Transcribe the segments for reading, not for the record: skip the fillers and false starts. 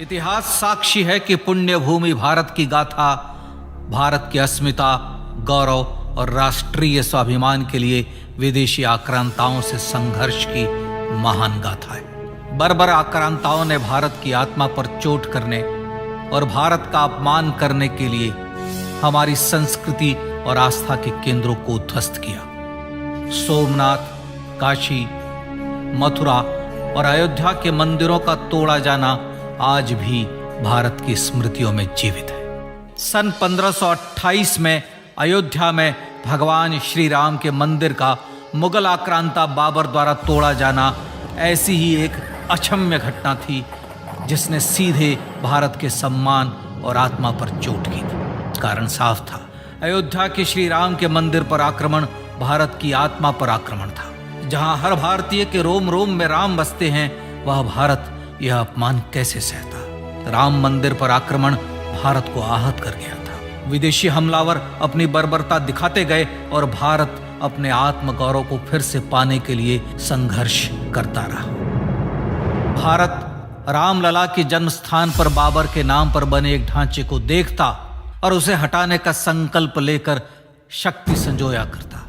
इतिहास साक्षी है कि पुण्य भूमि भारत की गाथा भारत की अस्मिता, गौरव और राष्ट्रीय स्वाभिमान के लिए विदेशी आक्रांताओं से संघर्ष की महान गाथा है। बर्बर आक्रांताओं ने भारत की आत्मा पर चोट करने और भारत का अपमान करने के लिए हमारी संस्कृति और आस्था के केंद्रों को ध्वस्त किया। सोमनाथ, काशी, मथुरा और अयोध्या के मंदिरों का तोड़ा जाना आज भी भारत की स्मृतियों में जीवित है। सन 1528 में अयोध्या में भगवान श्री राम के मंदिर का मुगल आक्रांता बाबर द्वारा तोड़ा जाना ऐसी ही एक अक्षम्य घटना थी जिसने सीधे भारत के सम्मान और आत्मा पर चोट की थी। कारण साफ था, अयोध्या के श्री राम के मंदिर पर आक्रमण भारत की आत्मा पर आक्रमण था। जहां हर भारतीय के रोम रोम में राम बसते हैं, वह भारत यह अपमान कैसे सहता। राम मंदिर पर आक्रमण भारत को आहत कर गया था। विदेशी हमलावर अपनी बर्बरता दिखाते गए और भारत अपने आत्मगौरव को फिर से पाने के लिए संघर्ष करता रहा। भारत रामलला के जन्म स्थान पर बाबर के नाम पर बने एक ढांचे को देखता और उसे हटाने का संकल्प लेकर शक्ति संजोया करता।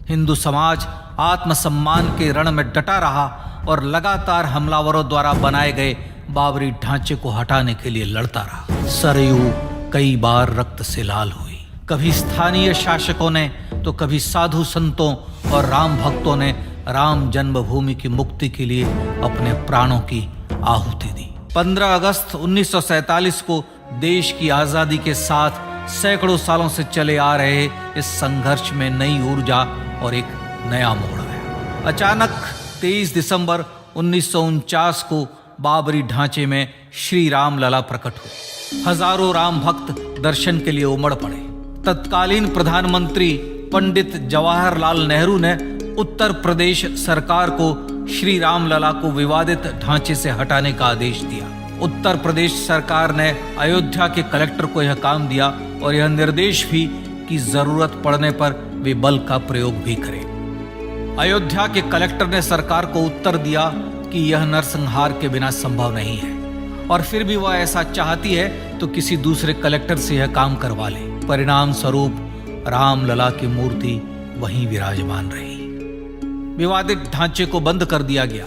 हिंदू समाज आत्मसम्मान के रण में डटा रहा और लगातार हमलावरों द्वारा बनाए गए बाबरी ढांचे को हटाने के लिए लड़ता रहा। सरयू कई बार रक्त से लाल हुई। कभी स्थानीय शासकों ने तो कभी साधु संतों और राम भक्तों ने राम जन्मभूमि की मुक्ति के लिए अपने प्राणों की आहुति दी। 15 अगस्त 1947 को देश की आजादी के साथ सैकड़ों सालों से चले आ रहे इस संघर्ष में नई ऊर्जा और एक नया मोड़ आया। अचानक 23 दिसंबर 1949 को बाबरी ढांचे में श्री राम लला प्रकट हुए। हजारों राम भक्त दर्शन के लिए उमड़ पड़े। तत्कालीन प्रधानमंत्री पंडित जवाहरलाल नेहरू ने उत्तर प्रदेश सरकार को श्री राम लला को विवादित ढांचे से हटाने का आदेश दिया। उत्तर प्रदेश सरकार ने अयोध्या के कलेक्टर को यह काम दिया और यह निर्देश भी कि जरूरत पड़ने पर वे बल का प्रयोग भी करें। अयोध्या के कलेक्टर ने सरकार को उत्तर दिया कि यह नरसंहार के बिना संभव नहीं है और फिर भी वह ऐसा चाहती है तो किसी दूसरे कलेक्टर से यह काम करवा ले। परिणाम स्वरूप रामलला की मूर्ति वहीं विराजमान रही। विवादित ढांचे को बंद कर दिया गया।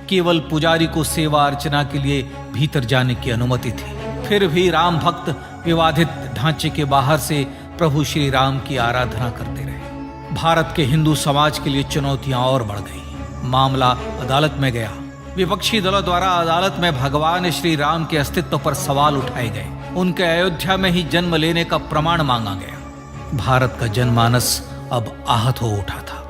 केवल पुजारी को सेवा अर्चना के लिए भीतर जाने की अनुमति थी। फिर भी राम भक्त विवादित ढांचे के बाहर से प्रभु श्री राम की आराधना करते रहे। भारत के हिंदू समाज के लिए चुनौतियां और बढ़ गई। मामला अदालत में गया। विपक्षी दलों द्वारा अदालत में भगवान श्री राम के अस्तित्व पर सवाल उठाए गए। उनके अयोध्या में ही जन्म लेने का प्रमाण मांगा गया। भारत का जनमानस अब आहत हो उठा था।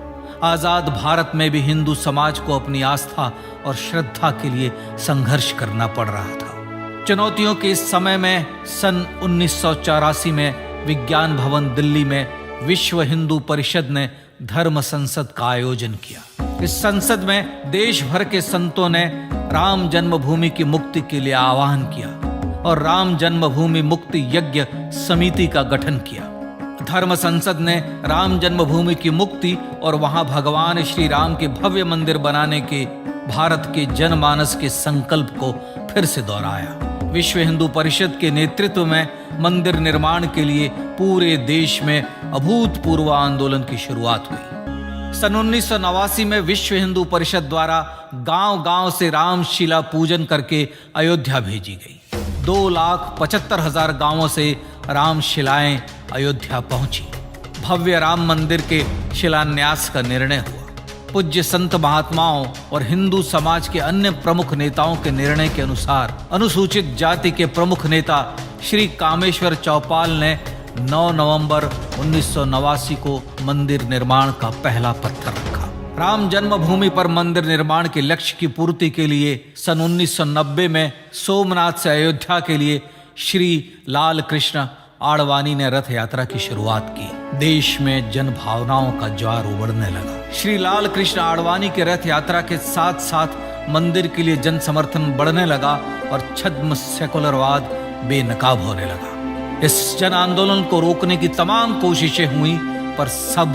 आजाद भारत में भी हिंदू समाज को अपनी आस्था और श्रद्धा के लिए संघर्ष करना पड़ रहा था। चुनौतियों के इस समय में सन 1984 में विज्ञान भवन दिल्ली में विश्व हिंदू परिषद ने धर्म संसद का आयोजन किया। इस संसद में देश भर के संतों ने राम जन्मभूमि की मुक्ति के लिए आह्वान किया और राम जन्मभूमि मुक्ति यज्ञ समिति का गठन किया। धर्म संसद ने राम जन्मभूमि की मुक्ति और वहां भगवान श्री राम के भव्य मंदिर बनाने के भारत के जनमानस के संकल्प को फिर से दोहराया। विश्व हिंदू परिषद के नेतृत्व में मंदिर निर्माण के लिए पूरे देश में अभूतपूर्व आंदोलन की शुरुआत हुई। सन 1989 में विश्व हिंदू परिषद द्वारा गांव-गांव से रामशिला पूजन करके अयोध्या भेजी गई। 2,75,000 गांवों से रामशिलाएं अयोध्या पहुंची। भव्य राम मंदिर के शिलान्यास का निर्णय हुआ। पूज्य संत महात्माओं और हिंदू समाज के अन्य प्रमुख नेताओं के निर्णय के अनुसार अनुसूचित जाति के प्रमुख नेता श्री कामेश्वर चौपाल ने 9 नवंबर 1989 को मंदिर निर्माण का पहला पत्थर रखा। राम जन्मभूमि पर मंदिर निर्माण के लक्ष्य की पूर्ति के लिए सन 1990 में सोमनाथ से अयोध्या के लिए श्री लाल कृष्ण आडवाणी ने रथ यात्रा की शुरुआत की। देश में जन भावनाओं का ज्वार उमड़ने लगा। श्री लाल कृष्ण आडवाणी के रथ यात्रा के साथ साथ मंदिर के लिए जन समर्थन बढ़ने लगा और छद्म सेकुलरवाद बेनकाब होने लगा। इस जन आंदोलन को रोकने की तमाम कोशिशें हुई पर सब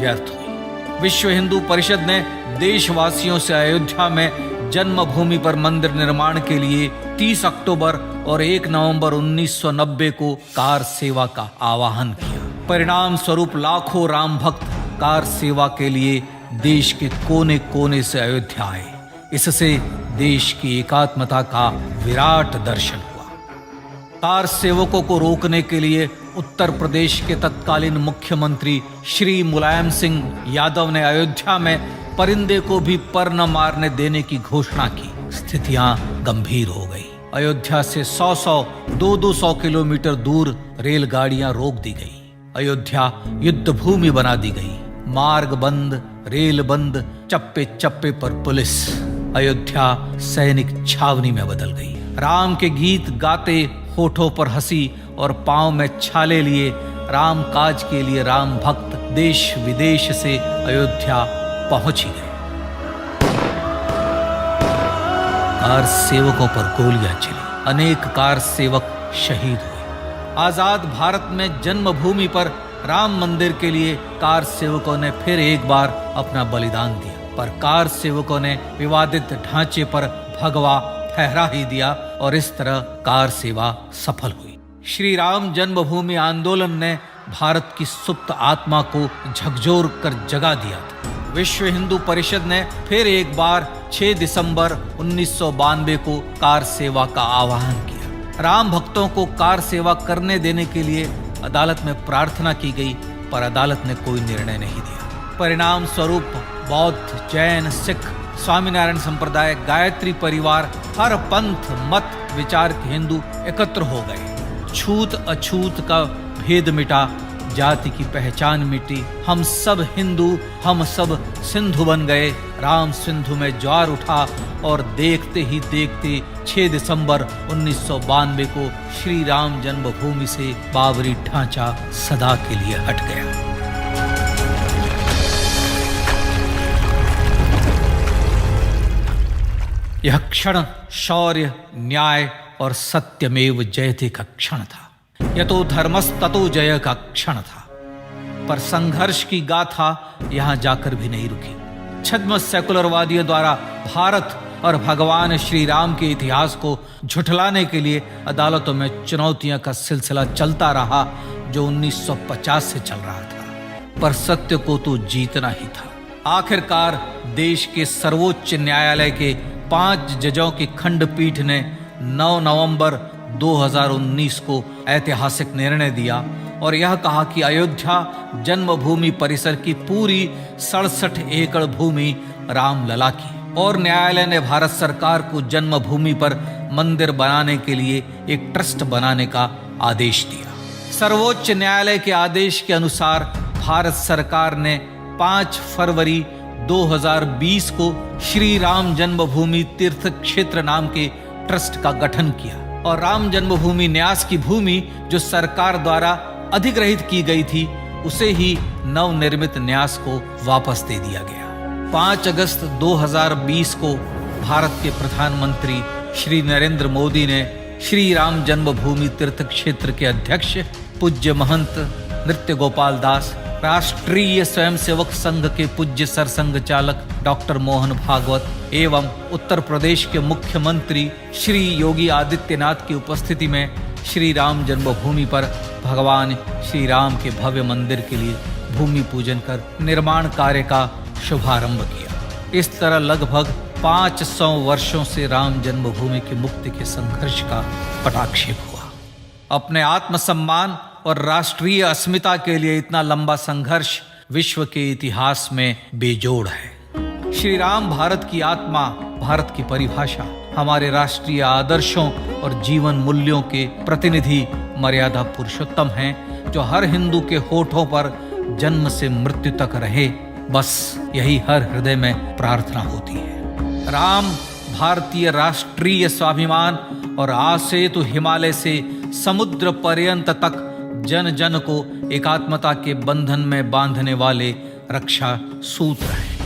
व्यर्थ हुई। विश्व हिंदू परिषद ने देशवासियों से अयोध्या में जन्मभूमि पर मंदिर निर्माण के लिए 30 अक्टूबर और 1 नवंबर 1990 को कार सेवा का आह्वान किया। परिणाम स्वरूप लाखों राम भक्त कार सेवा के लिए देश के कोने कोने से अयोध्या आए। इससे देश की एकात्मता का विराट दर्शन हुआ। कार सेवकों को रोकने के लिए उत्तर प्रदेश के तत्कालीन मुख्यमंत्री श्री मुलायम सिंह यादव ने अयोध्या में परिंदे को भी पर न मारने देने की घोषणा की। स्थितियां गंभीर हो गई। अयोध्या से 100 200 किलोमीटर दूर रेलगाड़ियां रोक दी गई। अयोध्या युद्ध भूमि बना दी गई। मार्ग बंद, रेल बंद, चप्पे चप्पे पर पुलिस। अयोध्या सैनिक छावनी में बदल गई। राम के गीत गाते, होठों पर हंसी और पांव में छाले लिए राम काज के लिए राम भक्त देश विदेश से अयोध्या पहुंच ही गए। कार सेवकों पर गोलियां चली। अनेक कार सेवक शहीद हुए। आजाद भारत में जन्मभूमि पर राम मंदिर के लिए कार सेवकों ने फिर एक बार अपना बलिदान दिया, पर कार सेवकों ने विवादित ढांचे पर भगवा फहरा ही दिया और इस तरह कार सेवा सफल हुई। श्री राम जन्मभूमि आंदोलन ने भारत की सुप्त आत्मा को झकझोर कर जगा दिया था। विश्व हिंदू परिषद ने फिर एक बार 6 दिसंबर 1992 को कार सेवा का आह्वान किया। राम भक्तों को कार सेवा करने देने के लिए अदालत में प्रार्थना की गई, पर अदालत ने कोई निर्णय नहीं दिया। परिणाम स्वरूप बौद्ध, जैन, सिख, स्वामीनारायण संप्रदाय, गायत्री परिवार, हर पंथ मत विचार के हिंदू एकत्र हो गए। छूत अछूत का भेद मिटा, जाति की पहचान मिटी। हम सब हिंदू, हम सब सिंधु बन गए। राम सिंधु में ज्वार उठा और देखते ही देखते 6 दिसंबर 1992 को श्री राम जन्मभूमि से बाबरी ढांचा सदा के लिए हट गया। यह क्षण शौर्य, न्याय और सत्यमेव जयते का क्षण था। यह तो धर्मस्ततो जय का क्षण था। पर संघर्ष की गाथा यहां जाकर भी नहीं रुकी। छद्म सेकुलरवादियों द्वारा भारत और भगवान श्री राम के इतिहास को झुठलाने के लिए अदालतों में चुनौतियों का सिलसिला चलता रहा, जो 1950 से चल रहा था। पर सत्य को तो जीतना ही था। आखिरकार देश के सर्वोच्च न्यायालय के 5 जजों की खंडपीठ ने 9 नवंबर 2019 को ऐतिहासिक निर्णय दिया और यह कहा कि अयोध्या जन्मभूमि परिसर की पूरी 67 एकड़ भूमि रामलला की। और न्यायालय ने भारत सरकार को जन्मभूमि पर मंदिर बनाने के लिए एक ट्रस्ट बनाने का आदेश दिया। सर्वोच्च न्यायालय के आदेश के अनुसार भारत सरकार ने 5 फरवरी 2020 को श्री राम जन्मभूमि तीर्थ क्षेत्र नाम के ट्रस्ट का गठन किया और राम जन्मभूमि न्यास की भूमि जो सरकार द्वारा अधिग्रहित की गई थी, उसे ही नवनिर्मित न्यास को वापस दे दिया गया। 5 अगस्त 2020 को भारत के प्रधानमंत्री श्री नरेंद्र मोदी ने श्री राम जन्मभूमि तीर्थ क्षेत्र के अध्यक्ष पूज्य महंत नृत्य गोपाल दास, राष्ट्रीय स्वयंसेवक संघ के पूज्य सरसंघ चालक डॉक्टर मोहन भागवत एवं उत्तर प्रदेश के मुख्यमंत्री श्री योगी आदित्यनाथ की उपस्थिति में श्री राम जन्मभूमि पर भगवान श्री राम के भव्य मंदिर के लिए भूमि पूजन कर निर्माण कार्य का शुभारंभ किया। इस तरह लगभग 500 वर्षों से राम जन्मभूमि की मुक्ति के संघर्ष का पटाक्षेप हुआ। अपने आत्मसम्मान और राष्ट्रीय अस्मिता के लिए इतना लंबा संघर्ष विश्व के इतिहास में बेजोड़ है। श्री राम भारत की आत्मा, भारत की परिभाषा, हमारे राष्ट्रीय आदर्शों और जीवन मूल्यों के प्रतिनिधि मर्यादा पुरुषोत्तम हैं, जो हर हिंदू के होठों पर जन्म से मृत्यु तक रहे। बस यही हर हृदय में प्रार्थना होती है। राम भारतीय राष्ट्रीय स्वाभिमान और आसेतु हिमालय से समुद्र पर्यंत तक जन जन को एकात्मता के बंधन में बांधने वाले रक्षा सूत्र हैं।